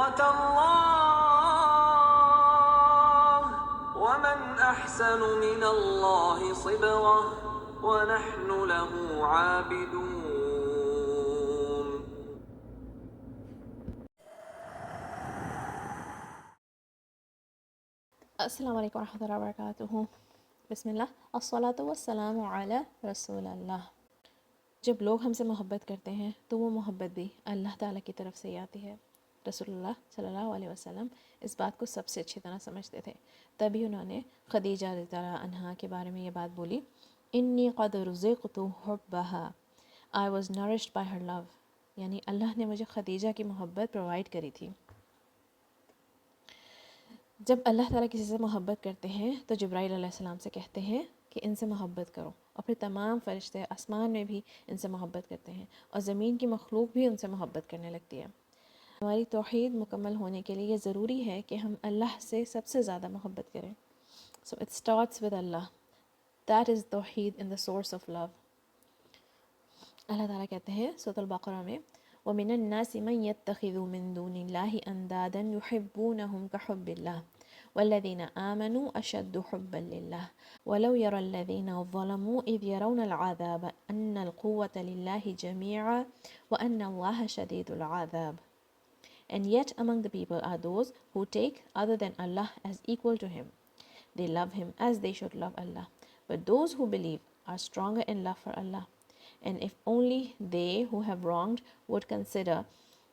صبغة الله ومن أحسن من الله صبغة ونحن له عابدون. السلام علیکم ورحمۃ اللہ وبرکاتہ. بسم اللہ، الصلاۃ والسلام علی رسول اللہ. جب لوگ ہم سے محبت کرتے ہیں تو وہ محبت بھی اللہ تعالیٰ کی طرف سے ہی آتی ہے. رسول اللہ صلی اللہ علیہ وسلم اس بات کو سب سے اچھی طرح سمجھتے تھے، تبھی انہوں نے خدیجہ رضی اللہ عنہا کے بارے میں یہ بات بولی، انی قد رزقت حبها I was nourished by her love، یعنی اللہ نے مجھے خدیجہ کی محبت پرووائڈ کری تھی. جب اللہ تعالیٰ کسی سے محبت کرتے ہیں تو جبرائیل علیہ السلام سے کہتے ہیں کہ ان سے محبت کرو، اور پھر تمام فرشتے آسمان میں بھی ان سے محبت کرتے ہیں اور زمین کی مخلوق بھی ان سے محبت کرنے لگتی ہے. ہماری توحید مکمل ہونے کے لیے یہ ضروری ہے کہ ہم اللہ سے سب سے زیادہ محبت کریں. So it starts with Allah. That is توحید in the source of love. اللہ تعالیٰ کہتے ہیں سورۃ البقرہ میں، وَمِنَ النَّاسِ مَن يَتَّخِذُ مِن دُونِ اللَّهِ أَندَادًا يُحِبُّونَهُمْ كَحُبِّ اللَّهِ وَالَّذِينَ آمَنُوا أَشَدُّ حُبًّا لِلَّهِ وَلَوْ يَرَى الَّذِينَ ظَلَمُوا إِذْ يَرَوْنَ الْعَذَابَ أَنَّ الْقُوَّةَ لِلَّهِ جَمِيعًا وَأَنَّ اللَّهَ شَدِيدُ الْعَذَابِ. And yet among the people are those who take other than Allah as equal to Him. They love Him as they should love Allah. But those who believe are stronger in love for Allah. And if only they who have wronged would consider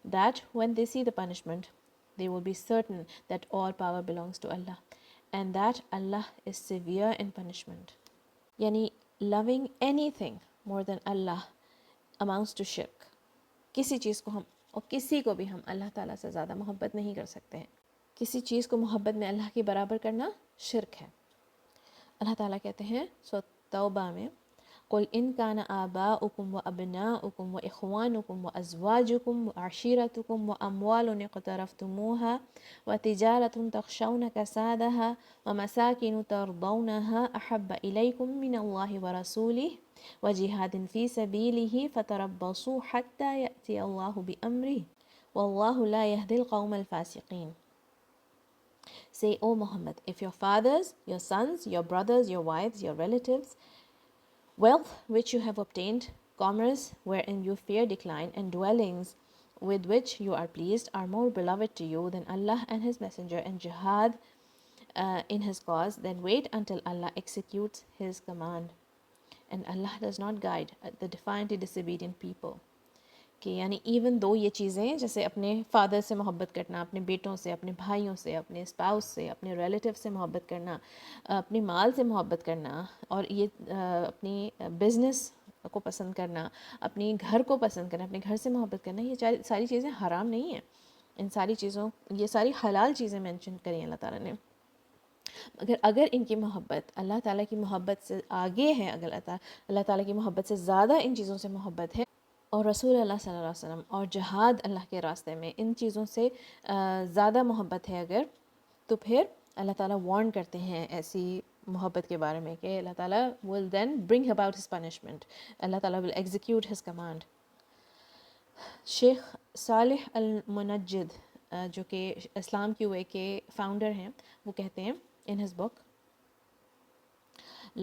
that when they see the punishment, they will be certain that all power belongs to Allah, and that Allah is severe in punishment. یعنی loving anything more than Allah amounts to shirk. کسی چیز کو ہم اور کسی کو بھی ہم اللہ تعالیٰ سے زیادہ محبت نہیں کر سکتے ہیں. کسی چیز کو محبت میں اللہ کے برابر کرنا شرک ہے. اللہ تعالیٰ کہتے ہیں سورۃ توبہ میں، قُلْ إِنْ كَانَ آبَاؤُكُمْ وَأَبْنَاؤُكُمْ وَإِخْوَانُكُمْ وَأَزْوَاجُكُمْ وَعَشِيرَتُكُمْ وَأَمْوَالٌ اقْتَرَفْتُمُوهَا وَتِجَارَةٌ تَخْشَوْنَ كَسَادَهَا وَمَسَاكِنُ تَرْضَوْنَهَا أَحَبَّ إِلَيْكُمْ مِنَ اللَّهِ وَرَسُولِهِ وَجِهَادٍ فِي سَبِيلِهِ فَتَرَبَّصُوا حَتَّى يَأْتِيَ اللَّهُ بِأَمْرِهِ وَاللَّهُ لَا يَهْدِي الْقَوْمَ الْفَاسِقِينَ. Say, O Muhammad, if your fathers, your sons, your brothers, your wives, your relatives, wealth which you have obtained, commerce wherein you fear decline, and dwellings with which you are pleased are more beloved to you than Allah and His Messenger and jihad in His cause, then wait until Allah executes His command. And Allah does not guide the defiantly disobedient people. کہ یعنی even though یہ چیزیں جیسے اپنے father سے محبت کرنا، اپنے بیٹوں سے، اپنے بھائیوں سے، اپنے اسپاؤس سے، اپنے ریلیٹیو سے محبت کرنا، اپنے مال سے محبت کرنا، اور یہ اپنی بزنس کو پسند کرنا، اپنی گھر کو پسند کرنا، اپنے گھر سے محبت کرنا، یہ ساری چیزیں حرام نہیں ہیں. ان ساری چیزوں، یہ ساری حلال چیزیں مینشن کری اللہ تعالیٰ نے. مگر اگر ان کی محبت اللہ تعالیٰ کی محبت سے آگے ہے، اگر اللہ تعالیٰ کی محبت سے زیادہ ان چیزوں سے محبت ہے، اور رسول اللہ صلی اللہ علیہ وسلم اور جہاد اللہ کے راستے میں ان چیزوں سے زیادہ محبت ہے اگر، تو پھر اللہ تعالیٰ وارن کرتے ہیں ایسی محبت کے بارے میں کہ اللہ تعالیٰ will then bring about his punishment. اللہ تعالیٰ will execute his command. شیخ صالح المنجد جو کہ اسلام کی وے کے فاؤنڈر ہیں، وہ کہتے ہیں in his book,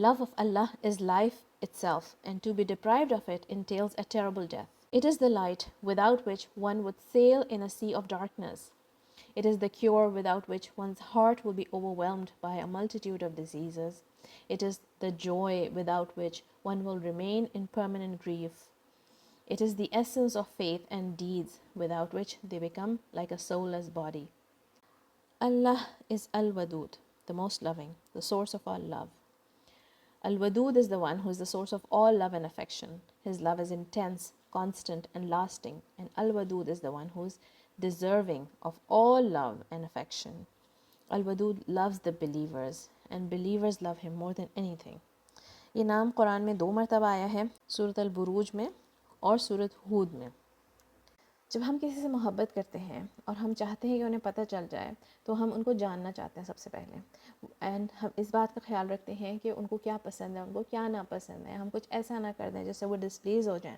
Love of Allah is life itself, and to be deprived of it entails a terrible death. It is the light without which one would sail in a sea of darkness. It is the cure without which one's heart will be overwhelmed by a multitude of diseases. It is the joy without which one will remain in permanent grief. It is the essence of faith and deeds without which they become like a soulless body. Allah is Al-Wadud, the most loving, the source of all love. Al-Wadud is the one who is the source of all love and affection. His love is intense, constant, and lasting. And Al-Wadud is the one who is deserving of all love and affection. Al-Wadud loves the believers, and believers love him more than anything. یہ نام قرآن میں 2 مرتبہ آیا ہے، سورۃ البروج میں اور سورۃ ہود میں. جب ہم کسی سے محبت کرتے ہیں اور ہم چاہتے ہیں کہ انہیں پتہ چل جائے تو ہم ان کو جاننا چاہتے ہیں سب سے پہلے، اینڈ ہم اس بات کا خیال رکھتے ہیں کہ ان کو کیا پسند ہے، ان کو کیا ناپسند ہے، ہم کچھ ایسا نہ کر دیں جس سے وہ ڈسپلیز ہو جائیں.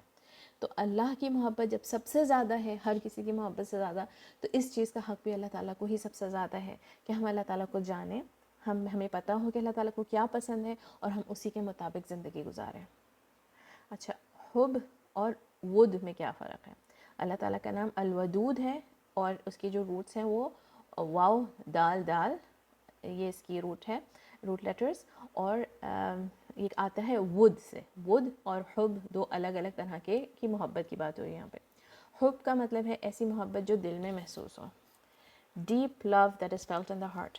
تو اللہ کی محبت جب سب سے زیادہ ہے، ہر کسی کی محبت سے زیادہ، تو اس چیز کا حق بھی اللہ تعالیٰ کو ہی سب سے زیادہ ہے کہ ہم اللہ تعالیٰ کو جانیں، ہمیں پتہ ہو کہ اللہ تعالیٰ کو کیا پسند ہے اور ہم اسی کے مطابق زندگی گزاریں۔ اچھا، حب اور ود میں کیا فرق ہے؟ اللہ تعالیٰ کا نام الودود ہے اور اس کی جو روٹس ہیں وہ واو دال دال، یہ اس کی روٹ ہے، روٹ لیٹرز، اور یہ آتا ہے ود سے۔ ود اور حب دو الگ الگ طرح کی محبت کی بات ہو رہی ہے یہاں پہ۔ حب کا مطلب ہے ایسی محبت جو دل میں محسوس ہو، deep love that is felt in the heart.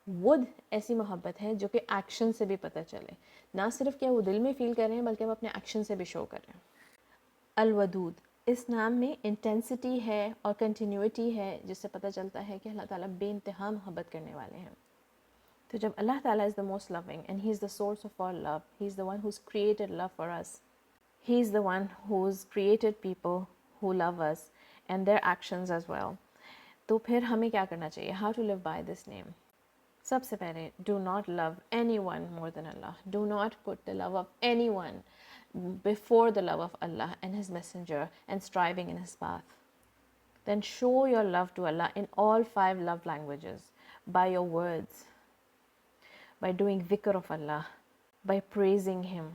ود ایسی محبت ہے جو کہ ایکشن سے بھی پتہ چلے، نہ صرف کہ وہ دل میں فیل کر رہے ہیں بلکہ وہ اپنے ایکشن سے بھی شو کر رہے ہیں۔ الودود، اس نام میں انٹینسٹی ہے اور کنٹینیوٹی ہے، جس سے پتہ چلتا ہے کہ اللہ تعالیٰ بے انتہا محبت کرنے والے ہیں۔ تو جب اللہ تعالیٰ is the most loving and he is the source of all love, he is the one who's created love for us, he is the one who's created people who love us and their actions as well، تو پھر ہمیں کیا کرنا چاہیے؟ how to live by this name۔ سب سے پہلے do not love anyone more than Allah، do not put the love of anyone before the love of Allah and his messenger and striving in his path۔ Then show your love to Allah in all 5 love languages, by your words, by doing dhikr of Allah, by praising him,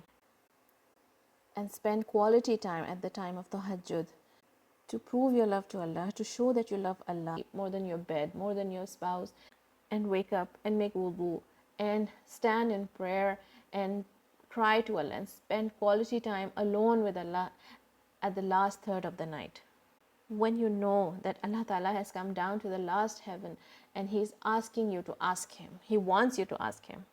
and spend quality time at the time of tahajjud to prove your love to Allah, to show that you love Allah more than your bed, more than your spouse, and wake up and make wudu and stand in prayer and cry to Allah and spend quality time alone with Allah at the last third of the night. When you know that Allah Ta'ala has come down to the last heaven and He is asking you to ask Him, He wants you to ask Him,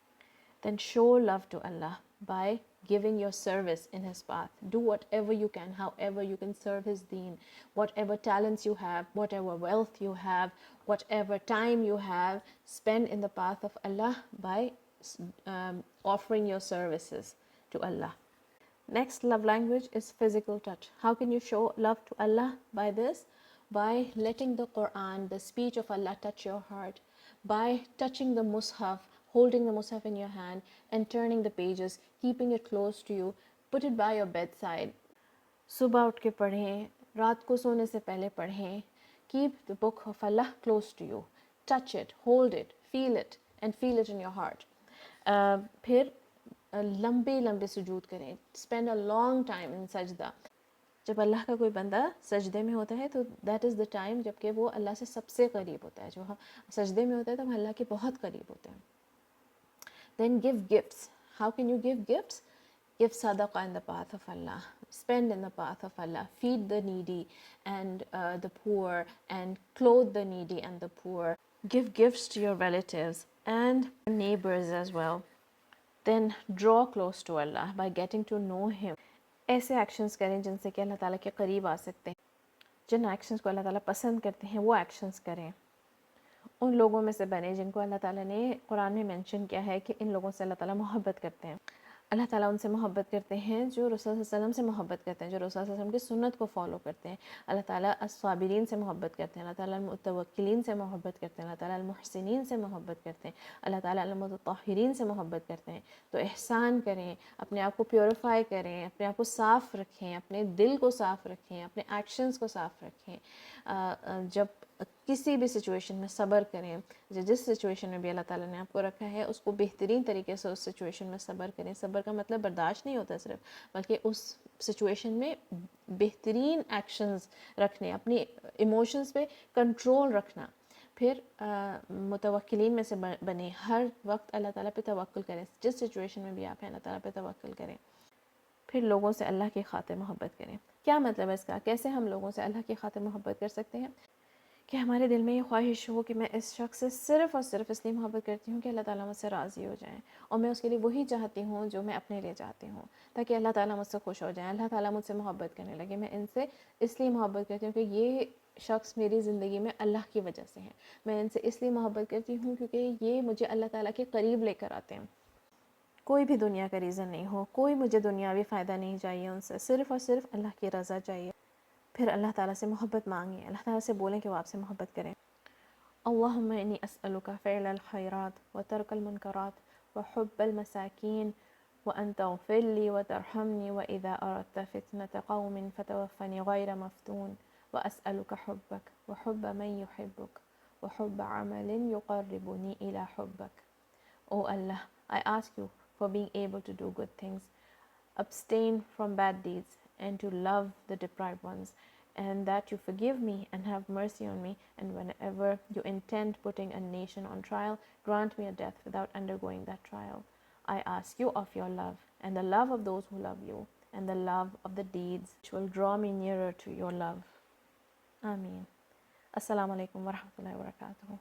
then show love to Allah by giving your service in His path. Do whatever you can, however you can serve His deen, whatever talents you have, whatever wealth you have, whatever time you have, spend in the path of Allah by offering your services to Allah. Next love language is physical touch. How can you show love to Allah by this? By letting the Quran, the speech of Allah, touch your heart, by touching the Mus'haf, holding the Mus'haf in your hand and turning the pages, keeping it close to you, put it by your bedside. صبح اٹھ کے پڑھیں، رات کو سونے سے پہلے پڑھیں۔ Keep the book of Allah close to you. Touch it, hold it, and feel it in your heart. پھر لمبے لمبے سجود کریں، اسپینڈ اے لانگ ٹائم ان سجدہ۔ جب اللہ کا کوئی بندہ سجدے میں ہوتا ہے تو دیٹ از دا ٹائم جب کہ وہ اللہ سے سب سے قریب ہوتا ہے۔ جو ہم سجدے میں ہوتا ہے تو ہم اللہ کے بہت قریب ہوتے ہیں۔ Then give gifts. How can you give gifts? Give صدقہ in the path of Allah, spend in the path of Allah, feed the needy and the poor and clothe the needy and the poor, give gifts to your relatives and neighbours as well. Then draw close to Allah by getting to know Him. ایسے actions کریں جن سے کہ اللہ تعالیٰ کے قریب آ سکتے ہیں۔ جن ایکشنز کو اللہ تعالیٰ پسند کرتے ہیں وہ ایکشنز کریں۔ ان لوگوں میں سے بنے جن کو اللہ تعالیٰ نے قرآن میں مینشن کیا ہے کہ ان لوگوں سے اللہ تعالیٰ محبت کرتے ہیں۔ اللہ تعالیٰ ان سے محبت کرتے ہیں جو رسول صلی اللہ علیہ وسلم سے محبت کرتے ہیں، جو رسول صلی اللہ علیہ وسلم کی سنت کو فالو کرتے ہیں۔ اللہ تعالیٰ الصابرین سے محبت کرتے ہیں، اللہ تعالیٰ المتوکلین سے محبت کرتے ہیں، اللہ تعالیٰ المحسنین سے محبت کرتے ہیں، اللہ تعالیٰ المتطہرین سے محبت کرتے ہیں۔ تو احسان کریں، اپنے آپ کو پیوریفائی کریں، اپنے آپ کو صاف رکھیں، اپنے دل کو صاف رکھیں، اپنے ایکشنز کو صاف رکھیں۔ جب کسی بھی سچویشن میں صبر کریں، جس سچویشن میں بھی اللہ تعالیٰ نے آپ کو رکھا ہے اس کو بہترین طریقے سے اس سچویشن میں صبر کریں۔ صبر کا مطلب برداشت نہیں ہوتا صرف، بلکہ اس سچویشن میں بہترین ایکشنز رکھنے، اپنی ایموشنز پہ کنٹرول رکھنا۔ پھر متوکلین میں سے بنے، ہر وقت اللہ تعالیٰ پہ توکل کریں، جس سچویشن میں بھی آپ ہیں اللہ تعالیٰ پہ توکل کریں۔ پھر لوگوں سے اللہ کی خاطر محبت کریں۔ کیا مطلب ہے اس کا؟ کیسے ہم لوگوں سے اللہ کی خاطر محبت کر سکتے ہیں؟ کہ ہمارے دل میں یہ خواہش ہو کہ میں اس شخص سے صرف اور صرف اس لیے محبت کرتی ہوں کہ اللہ تعالیٰ مجھ سے راضی ہو جائیں، اور میں اس کے لیے وہی چاہتی ہوں جو میں اپنے لیے چاہتی ہوں، تاکہ اللہ تعالیٰ مجھ سے خوش ہو جائیں، اللہ تعالیٰ مجھ سے محبت کرنے لگے۔ میں ان سے اس لیے محبت کرتی ہوں کہ یہ شخص میری زندگی میں اللہ کی وجہ سے ہے۔ میں ان سے اس لیے محبت کرتی ہوں کیونکہ یہ مجھے اللہ تعالیٰ کے قریب لے کر آتے ہیں۔ کوئی بھی دنیا کا ریزن نہیں ہو، کوئی مجھے دنیاوی فائدہ نہیں چاہیے ان سے، صرف اور صرف اللہ کی رضا چاہیے۔ پھر اللہ تعالیٰ سے محبت مانگیں، اللہ تعالیٰ سے بولیں کہ وہ آپ سے محبت کریں۔ اللہم انی اسألک فعل الخیرات وترک المنکرات وحب المساکین وأن تغفر لي وترحمني وإذا أردت فتنة قوم فتوفني غير مفتون وأسألك حبك وحب من يحبك وحب عمل يقربني إلى حبك. O Allah, I ask you for being able to do good things, abstain from bad deeds, and to love the deprived ones, and that you forgive me and have mercy on me, and whenever you intend putting a nation on trial, grant me a death without undergoing that trial. I ask you of your love, and the love of those who love you, and the love of the deeds which will draw me nearer to your love. Ameen. Assalamu alaikum wa rahmatullahi wa barakatuh.